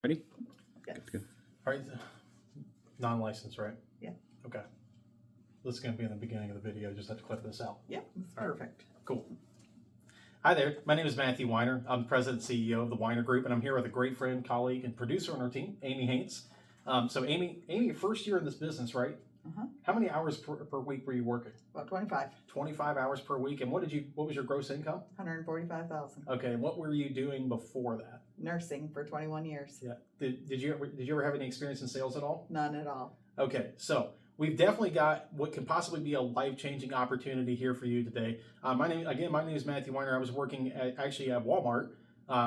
Ready? Yes. Good. All right, non-licensed, right? Yeah. Okay. This is going to be in the beginning of the video. Just have to clip this out. Yep, it's All right. perfect. Cool. Hi there. My name is Matthew Weiner. I'm the president and CEO of the Weiner Group, and I'm here with a great friend, colleague, and producer on our team, Amy Haynes. So, Amy, your first year in this business, right? Uh-huh. How many hours per week were you working? About 25, 25 hours per week. And what was your gross income? 145,000. Okay. And what were you doing before that? Nursing for 21 years. Yeah. Did you ever have any experience in sales at all? None at all. Okay, so we've definitely got what could possibly be a life-changing opportunity here for you today. My name is Matthew Weiner. I was working at Walmart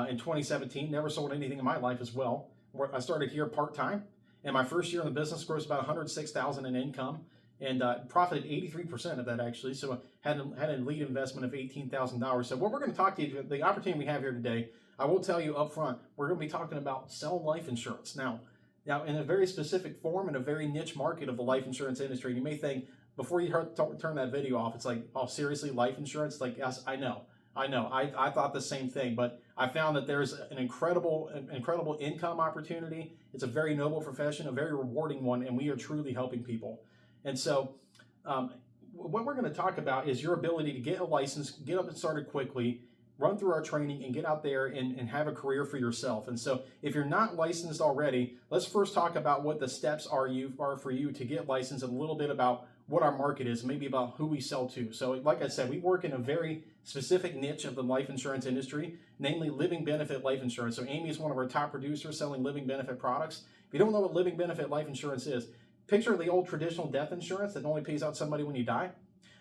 in 2017. Never sold anything in my life as well. I started here part-time, and my first year in the business grossed about $106,000 in income, and profited 83% of that actually. So had a lead investment of $18,000. So what we're going to talk to you, the opportunity we have here today, I will tell you up front, we're going to be talking about selling life insurance. Now, in a very specific form, in a very niche market of the life insurance industry, you may think, before you turn that video off, it's like, oh, seriously, life insurance? Like, yes, I know. I thought the same thing, but I found that there's an incredible income opportunity. It's a very noble profession, a very rewarding one, and we are truly helping people. And so, what we're going to talk about is your ability to get a license, get up and started quickly, run through our training, and get out there and have a career for yourself. And so if you're not licensed already, let's first talk about what the steps are for you to get licensed, and a little bit about what our market is, maybe about who we sell to. So like I said, we work in a very specific niche of the life insurance industry, namely living benefit life insurance. So Amy is one of our top producers selling living benefit products. If you don't know what living benefit life insurance is, picture the old traditional death insurance that only pays out somebody when you die.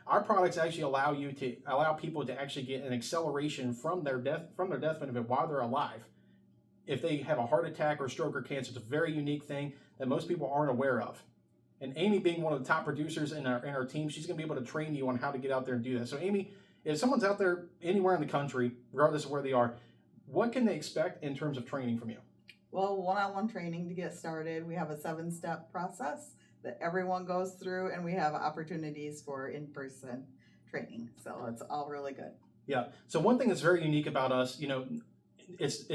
Our products actually allow people to actually get an acceleration from their death benefit while they're alive. If they have a heart attack or stroke or cancer, it's a very unique thing that most people aren't aware of. And Amy, being one of the top producers in our team, she's going to be able to train you on how to get out there and do that. So Amy, if someone's out there anywhere in the country, regardless of where they are, what can they expect in terms of training from you? Well, one-on-one training to get started. We have a 7-step process that everyone goes through, and we have opportunities for in-person training. So it's all really good. Yeah. So one thing that's very unique about us, it's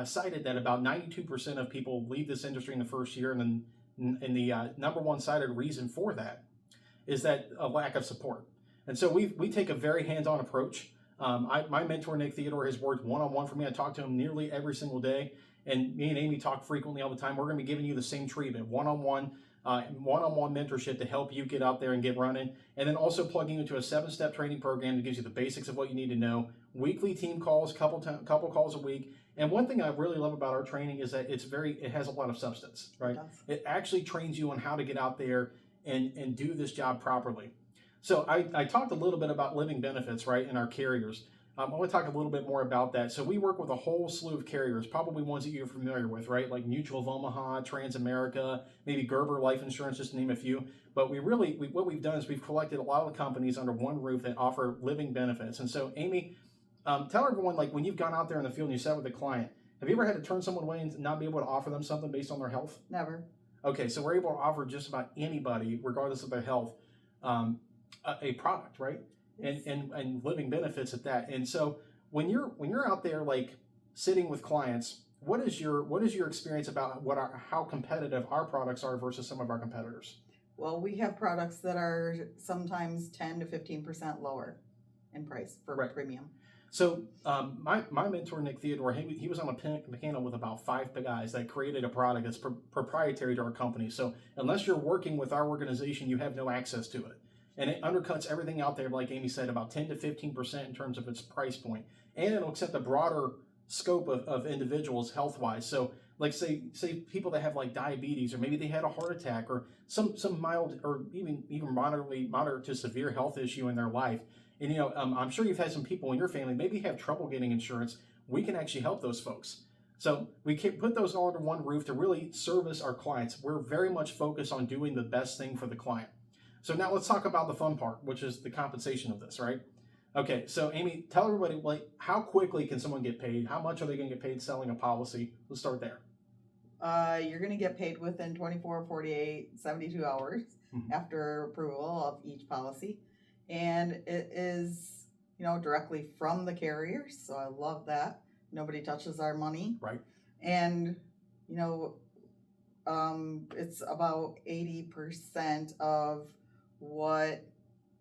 cited that about 92% of people leave this industry in the first year, and then the number one cited reason for that is that a lack of support. And so we take a very hands-on approach. My mentor, Nick Theodore, has worked one-on-one for me. I talk to him nearly every single day, and me and Amy talk frequently all the time. We're going to be giving you the same treatment, one-on-one mentorship to help you get out there and get running, and then also plugging you into a 7-step training program that gives you the basics of what you need to know. Weekly team calls, couple calls a week. And one thing I really love about our training is that it has a lot of substance, right? It actually trains you on how to get out there and do this job properly. So I talked a little bit about living benefits, right, and our carriers. I want to talk a little bit more about that. So we work with a whole slew of carriers, probably ones that you're familiar with, right? Like Mutual of Omaha, Transamerica, maybe Gerber Life Insurance, just to name a few. But what we've done is we've collected a lot of the companies under one roof that offer living benefits. And so, Amy, tell everyone, like, when you've gone out there in the field and you sat with a client, have you ever had to turn someone away and not be able to offer them something based on their health? Never. Okay, so we're able to offer just about anybody, regardless of their health, a product, right? Yes. And living benefits at that. And so when you're out there, like, sitting with clients, what is your experience about how competitive our products are versus some of our competitors? Well, we have products that are sometimes 10 to 15% lower in price for premium. So my mentor, Nick Theodore, he was on a panel with about 5 guys that created a product that's proprietary to our company. So unless you're working with our organization, you have no access to it. And it undercuts everything out there, like Amy said, about 10 to 15% in terms of its price point. And it'll accept a broader scope of individuals health-wise. So like say people that have like diabetes, or maybe they had a heart attack, or some mild or even moderate to severe health issue in their life. And I'm sure you've had some people in your family maybe have trouble getting insurance. We can actually help those folks. So we can put those all under one roof to really service our clients. We're very much focused on doing the best thing for the client. So now let's talk about the fun part, which is the compensation of this, right? Okay, so Amy, tell everybody, like, how quickly can someone get paid? How much are they going to get paid selling a policy? Let's start there. You're going to get paid within 24, 48, 72 hours after approval of each policy. And it is, directly from the carriers. So I love that. Nobody touches our money. Right. And you know, it's about 80% of what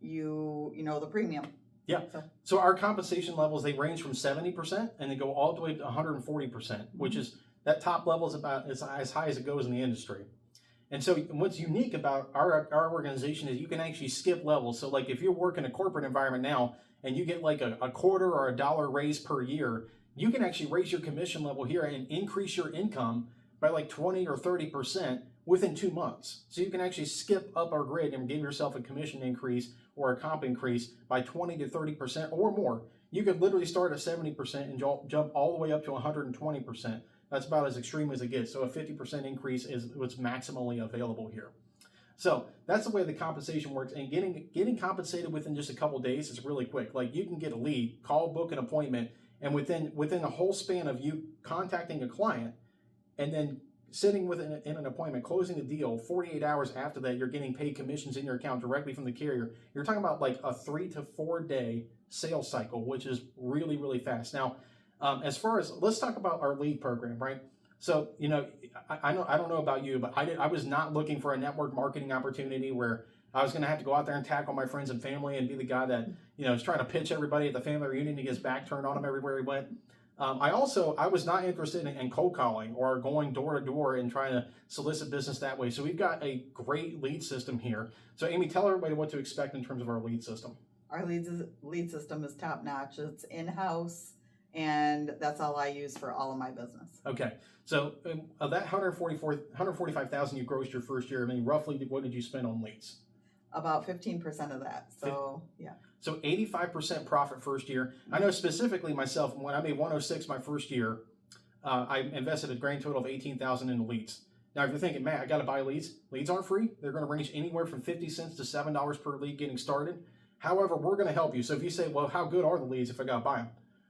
the premium. Yeah. So our compensation levels, they range from 70% and they go all the way to 140%, which is that top level is about as high as it goes in the industry. And so what's unique about our organization is you can actually skip levels. So like if you work in a corporate environment now and you get like a quarter or $1 raise per year, you can actually raise your commission level here and increase your income by like 20 or 30% within 2 months. So you can actually skip up our grid and give yourself a commission increase or a comp increase by 20 to 30% or more. You could literally start at 70% and jump all the way up to 120%. That's about as extreme as it gets. So a 50% increase is what's maximally available here. So that's the way the compensation works. And getting compensated within just a couple of days is really quick. Like you can get a lead, call, book an appointment, and within a whole span of you contacting a client and then sitting in an appointment, closing the deal, 48 hours after that, you're getting paid commissions in your account directly from the carrier. You're talking about like a 3 to 4 day sales cycle, which is really, really fast. Now, as far as, let's talk about our lead program, right? So, I don't know about you, but I was not looking for a network marketing opportunity where I was going to have to go out there and tackle my friends and family and be the guy that, is trying to pitch everybody at the family reunion to get his back turned on him everywhere he went. I was not interested in cold calling or going door to door and trying to solicit business that way. So we've got a great lead system here. So Amy, tell everybody what to expect in terms of our lead system. Our lead system is top notch. It's in-house, and that's all I use for all of my business. Okay. So of that $145,000 you grossed your first year, I mean, roughly what did you spend on leads? About 15% of that. So, yeah. So 85% profit first year. I know specifically myself, when I made 106 my first year, I invested a grand total of $18,000 into leads. Now, if you're thinking, Matt, I got to buy leads. Leads aren't free. They're going to range anywhere from 50 cents to $7 per lead getting started. However, we're going to help you. So if you say, well, how good are the leads if I got to buy them?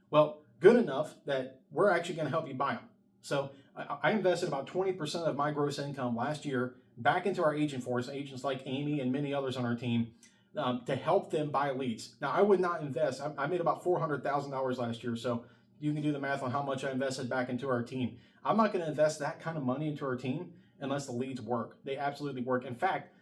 Well, good enough that we're actually going to help you buy them. So I invested about 20% of my gross income last year back into our agent force, agents like Amy and many others on our team, to help them buy leads. Now, I would not invest. I made about $400,000 last year, so you can do the math on how much I invested back into our team. I'm not going to invest that kind of money into our team unless the leads work. They absolutely work. In fact,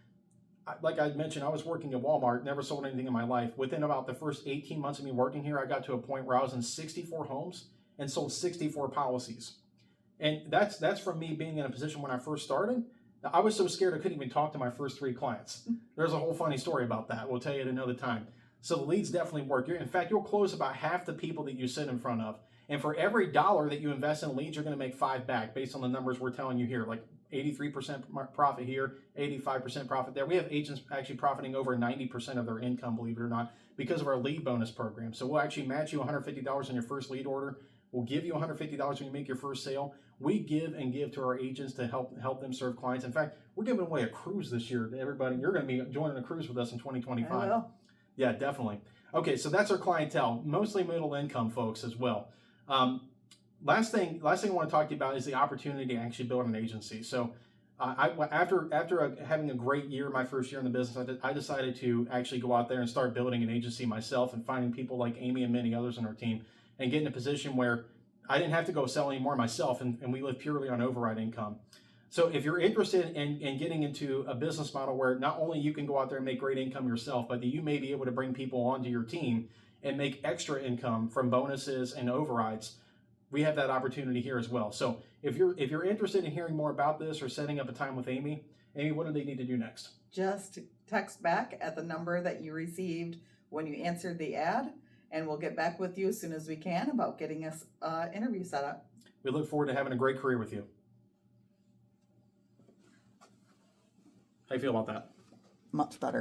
like I mentioned, I was working at Walmart, never sold anything in my life. Within about the first 18 months of me working here, I got to a point where I was in 64 homes and sold 64 policies. And that's from me being in a position when I first started. I was so scared I couldn't even talk to my first 3 clients. There's a whole funny story about that. We'll tell you at another time. So the leads definitely work. In fact, you'll close about half the people that you sit in front of. And for every dollar that you invest in leads, you're going to make 5 back based on the numbers we're telling you here. Like 83% profit here, 85% profit there. We have agents actually profiting over 90% of their income, believe it or not, because of our lead bonus program. So we'll actually match you $150 on your first lead order. We'll give you $150 when you make your first sale. We give and give to our agents to help them serve clients. In fact, we're giving away a cruise this year to everybody. You're going to be joining a cruise with us in 2025. I will. Yeah, definitely. Okay, so that's our clientele, mostly middle income folks as well. Last thing I want to talk to you about is the opportunity to actually build an agency. So after having a great year, my first year in the business, I decided to actually go out there and start building an agency myself and finding people like Amy and many others on our team and get in a position where I didn't have to go sell anymore myself, and we live purely on override income. So if you're interested in getting into a business model where not only you can go out there and make great income yourself, but that you may be able to bring people onto your team and make extra income from bonuses and overrides, we have that opportunity here as well. So if you're interested in hearing more about this or setting up a time with Amy, what do they need to do next? Just text back at the number that you received when you answered the ad, and we'll get back with you as soon as we can about getting us an interview set up. We look forward to having a great career with you. How you feel about that? Much better.